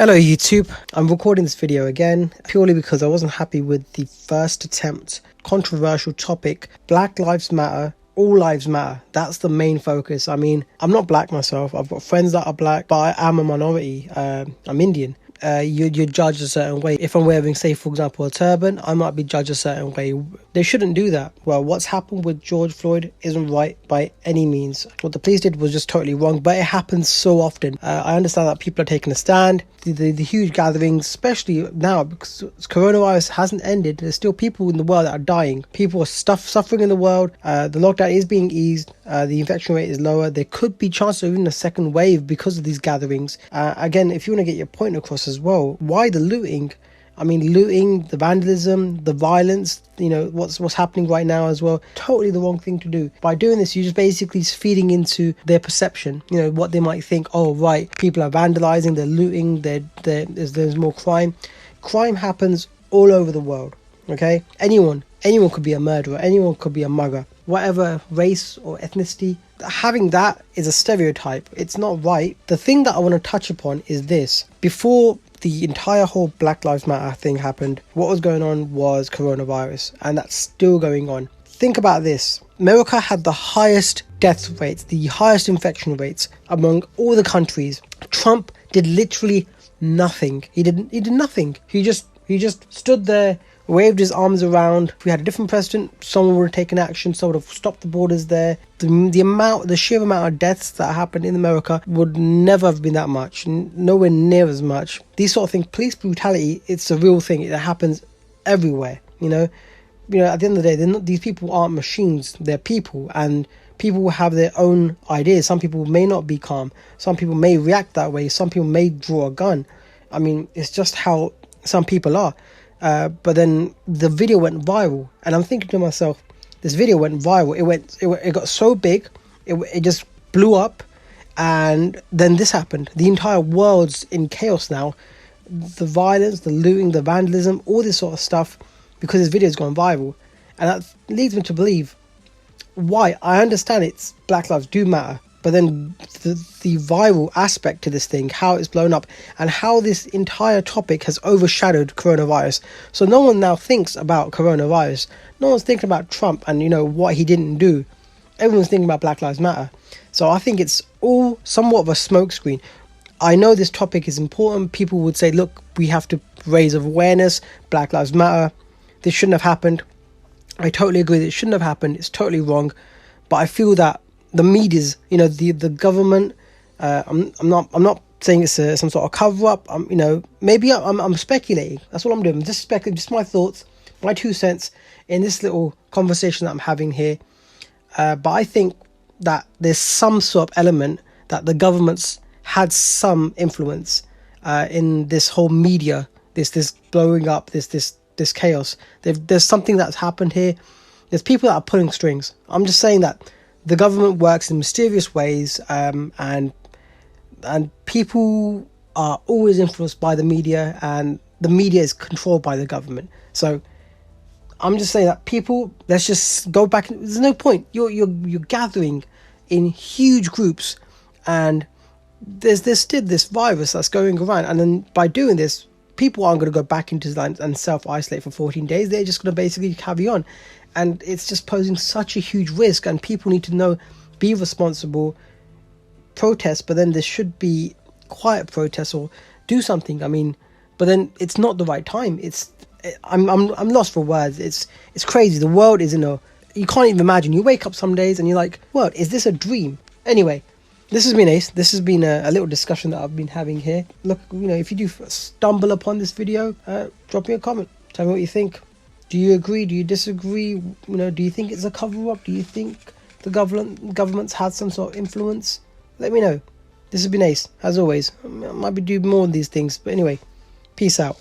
Hello YouTube, I'm recording this video again purely because I wasn't happy with the first attempt. Controversial topic, Black Lives Matter, all lives matter. That's the main focus. I mean, I'm not black myself, I've got friends that are black, but I am a minority. I'm Indian. You're judged a certain way. If I'm wearing, say for example, a turban, I might be judged a certain way. They shouldn't do that. Well, what's happened with George Floyd isn't right by any means. What the police did was just totally wrong, but it happens so often. I understand that people are taking a stand. The huge gatherings, especially now because coronavirus hasn't ended, there's still people in the world that are dying. People are suffering in the world. The lockdown is being eased. The infection rate is lower. There could be chance of even a second wave because of these gatherings. Again, if you want to get your point across as well, why the looting? I mean, looting, the vandalism, the violence, you know, what's happening right now as well. Totally the wrong thing to do. By doing this, you're just basically feeding into their perception, you know, what they might think. Oh, right, people are vandalizing, they're looting, there's more crime. Crime happens all over the world, okay? Anyone could be a murderer, anyone could be a mugger. Whatever race or ethnicity, having that is a stereotype. It's not right. The thing that I want to touch upon is this. Before the entire whole Black Lives Matter thing happened, what was going on was coronavirus, and that's still going on. Think about this. America had the highest death rates, the highest infection rates among all the countries. Trump did literally nothing. He did nothing. He just stood there, waved his arms around. If we had a different president, someone would have taken action, someone would have stopped the borders there. The sheer amount of deaths that happened in America would never have been that much, nowhere near as much. These sort of things, police brutality, it's a real thing. It happens everywhere, you know. At the end of the day, these people aren't machines, they're people, and people will have their own ideas. Some people may not be calm, some people may react that way, some people may draw a gun. I mean, it's just how some people are. But then the video went viral, and I'm thinking to myself, this video went viral. It got so big, it just blew up, and then this happened. The entire world's in chaos now. The violence, the looting, the vandalism, all this sort of stuff, because this video's gone viral, and that leads me to believe why. I understand it's Black Lives do matter, but then the viral aspect to this thing, how it's blown up, and how this entire topic has overshadowed coronavirus. So no one now thinks about coronavirus. No one's thinking about Trump and, you know, what he didn't do. Everyone's thinking about Black Lives Matter. So I think it's all somewhat of a smokescreen. I know this topic is important. People would say, look, we have to raise awareness. Black Lives Matter. This shouldn't have happened. I totally agree that it shouldn't have happened. It's totally wrong. But I feel that the media's, you know, the government, I'm not saying it's some sort of cover up. Maybe I'm speculating. That's what I'm doing. I'm just speculating, just my thoughts, my 2 cents in this little conversation that I'm having here. But I think that there's some sort of element that the government's had some influence in this whole media, this blowing up, this chaos. There's something that's happened here. There's people that are pulling strings. I'm just saying that the government works in mysterious ways, and people are always influenced by the media, and the media is controlled by the government. So I'm just saying that people, let's just go back. There's no point. You're gathering in huge groups, and there's this virus that's going around, and then by doing this, people aren't going to go back into land and self-isolate for 14 days. They're just going to basically carry on. And it's just posing such a huge risk, and people need to know, be responsible, protest, but then there should be quiet protests or do something. I mean, but then it's not the right time. I'm lost for words. It's crazy. The world is you can't even imagine. You wake up some days and you're like, what, is this a dream? Anyway, this has been Ace. This has been a little discussion that I've been having here. Look, you know, if you do stumble upon this video, drop me a comment. Tell me what you think. Do you agree? Do you disagree? You know, do you think it's a cover-up? Do you think the government's had some sort of influence? Let me know. This has been Ace, as always. I might be doing more of these things, but anyway, peace out.